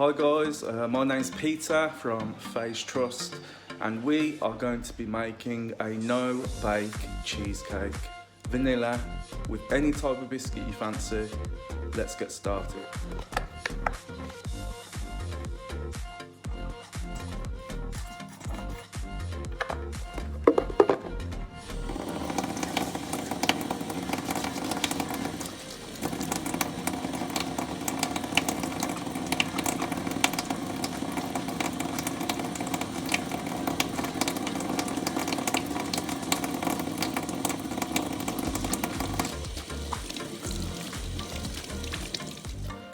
Hi guys, my name's Peter from Phase Trust and we are going to be making a no-bake cheesecake. Vanilla with any type of biscuit you fancy. Let's get started.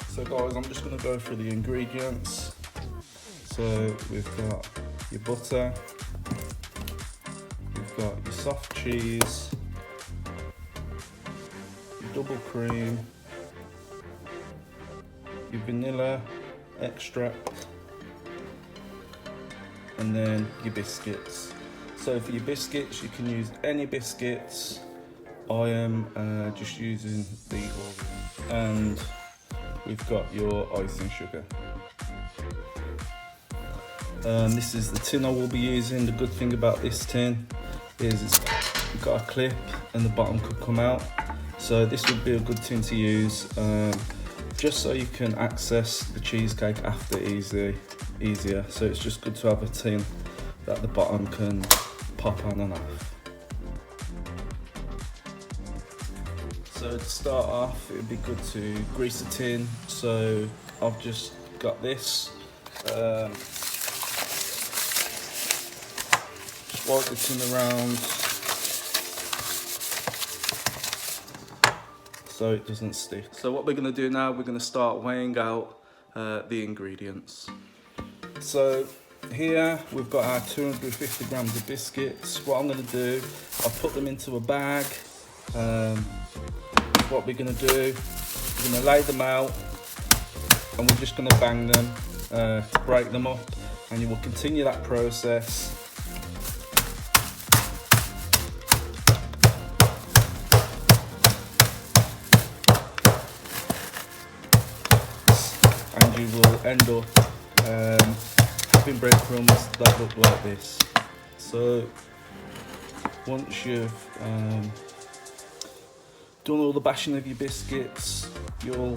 So guys, I'm just going to go through the ingredients. So we've got your butter, we've got your soft cheese, your double cream, your vanilla extract, and then your biscuits. So for your biscuits, you can use any biscuits. I am just using the Oreo. And we've got your icing sugar. This is the tin I will be using. The good thing about this tin is it's got a clip and the bottom could come out. So this would be a good tin to use, just so you can access the cheesecake after easier. So it's just good to have a tin that the bottom can pop on and off. So to start off, it would be good to grease the tin. So I've just got this. Just wipe the tin around so it doesn't stick. So what we're going to do now, we're going to start weighing out the ingredients. So here we've got our 250 grams of biscuits. What I'm going to do, I'll put them into a bag. What we're going to do, we're going to lay them out and we're just going to bang them to break them up, and you will continue that process and you will end up having breadcrumbs that look like this. So once you've done all the bashing of your biscuits, you'll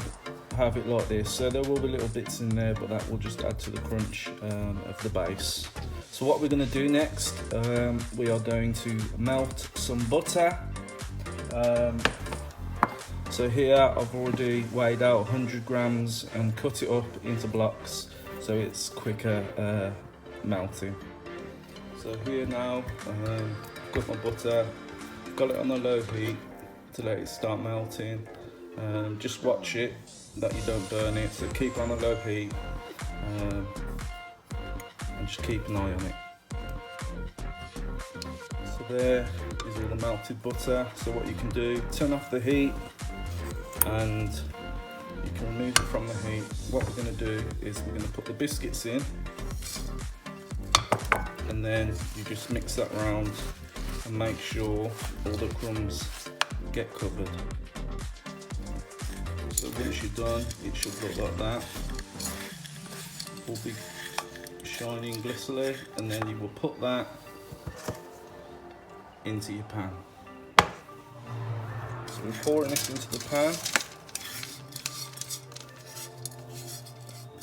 have it like this. So there will be little bits in there, but that will just add to the crunch of the base. So what we're going to do next, we are going to melt some butter. So here I've already weighed out 100 grams and cut it up into blocks so it's quicker melting. So here now, I've got my butter, got it on a low heat to let it start melting. Just watch it that you don't burn it, so keep on a low heat and just keep an eye on it. So there is all the melted butter. So what you can do, turn off the heat and you can remove it from the heat. What we're going to do is we're going to put the biscuits in and then you just mix that around and make sure all the crumbs get covered. So once you're done, it should look like that. Will be shiny and glistery, and then you will put that into your pan. So we're pouring this into the pan.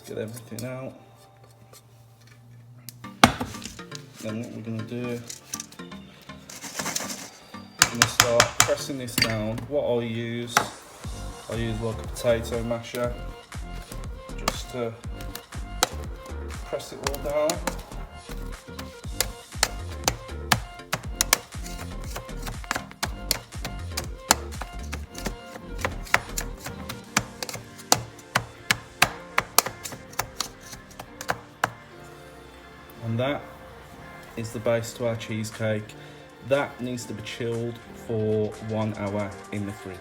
Get everything out. Then what we're going to do, I'm going to start pressing this down. What I use like a potato masher, just to press it all down. And that is the base to our cheesecake. That needs to be chilled for 1 hour in the fridge.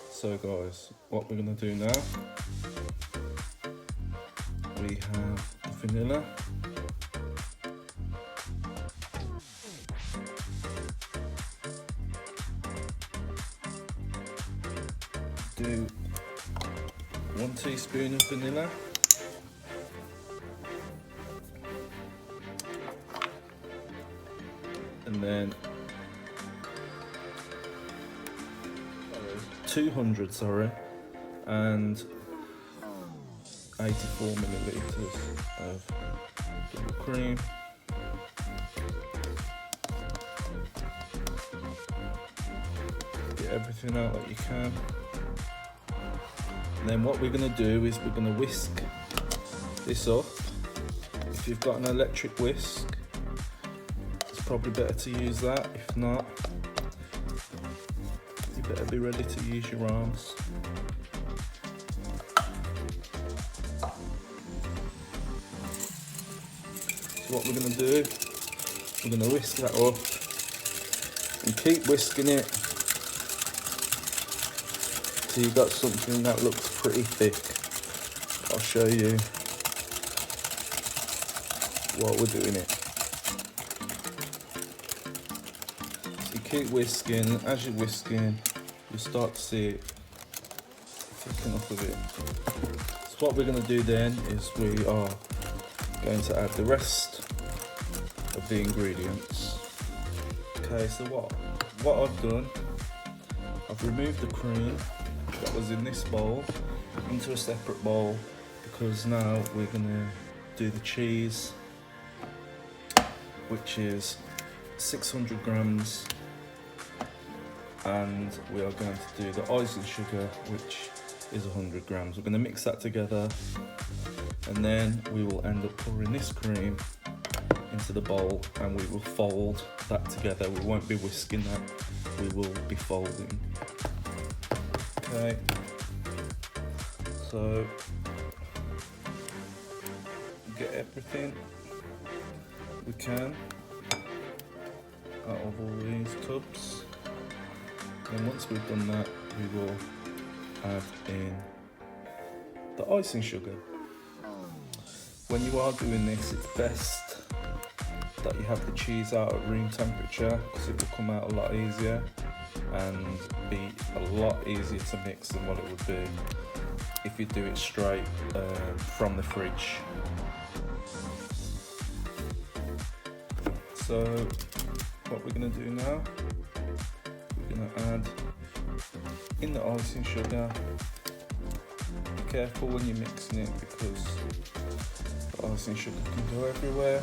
So guys, what we're going to do now, we have the vanilla, do 1 teaspoon of vanilla, and then 200, and 84 milliliters of double cream. Get everything out that you can. And then what we're going to do is we're going to whisk this up. If you've got an electric whisk, it's probably better to use that. If not, you better be ready to use your arms. So what we're going to do, we're going to whisk that up and keep whisking it till you've got something that looks pretty thick. I'll show you what we're doing it. So you keep whisking, as you're whisking, you start to see it thicken up a bit. So what we're going to do then is we are going to add the rest of the ingredients. Okay, so what I've done, I've removed the cream that was in this bowl into a separate bowl, because now we're gonna do the cheese, which is 600 grams, and we are going to do the icing sugar, which is 100 grams. We're gonna mix that together, and then we will end up pouring this cream into the bowl, and we will fold that together. We won't be whisking that, we will be folding. Okay, so get everything we can out of all these tubs, and once we've done that, we will add in the icing sugar. When you are doing this, it's best that you have the cheese out at room temperature, because it will come out a lot easier and be a lot easier to mix than what it would be if you do it straight from the fridge. So what we're going to do now, we're going to add in the icing sugar. Be careful when you're mixing it, because the icing sugar can go everywhere,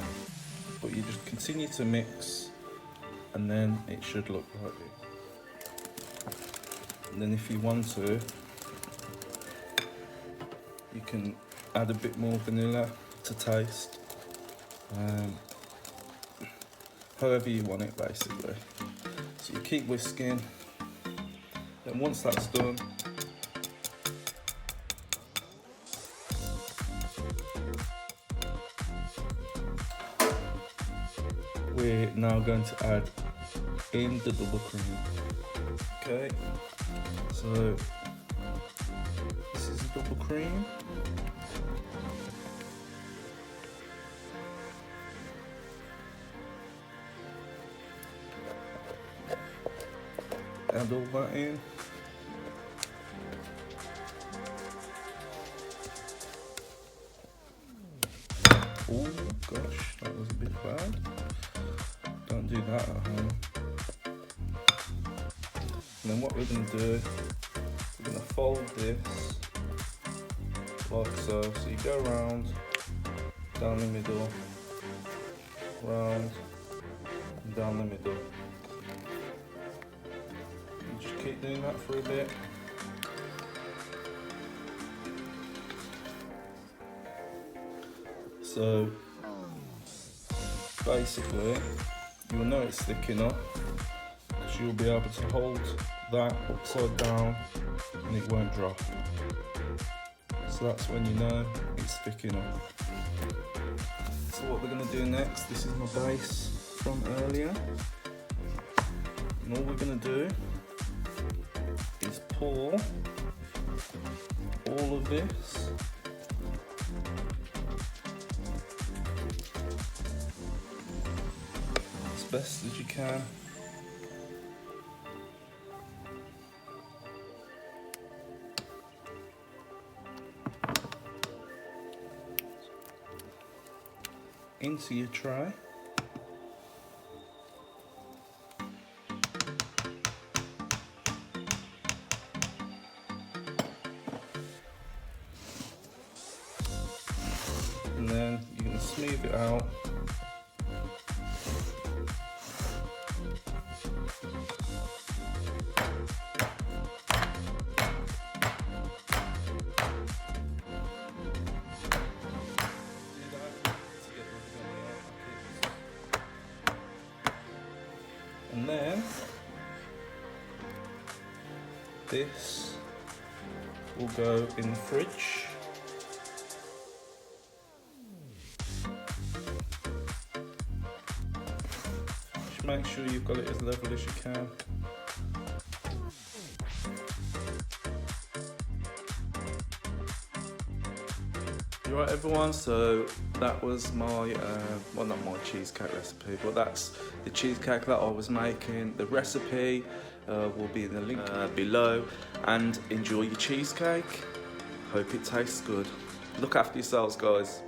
but you just continue to mix, and then it should look like this. And then if you want to, you can add a bit more vanilla to taste, however you want it basically. So you keep whisking, then once that's done, we're now going to add in the double cream. Okay, so this is the double cream. Add all that in. Oh gosh, that was a bit bad. Don't do that at home. And then what we're going to do, we're going to fold this like so. So you go round, down the middle, round, and down the middle. You just keep doing that for a bit. So basically, you'll know it's thick enough, because you'll be able to hold that upside down and it won't drop. So that's when you know it's thick enough. So what we're going to do next, this is my base from earlier, and all we're going to do is pour all of this as best as you can. Into your tray. scoop it out. And then this will go in the fridge. Just make sure you've got it as level as you can. Right everyone, so that was my, well not my cheesecake recipe, but that's the cheesecake that I was making. The recipe will be in the link below, and enjoy your cheesecake. Hope it tastes good. Look after yourselves guys.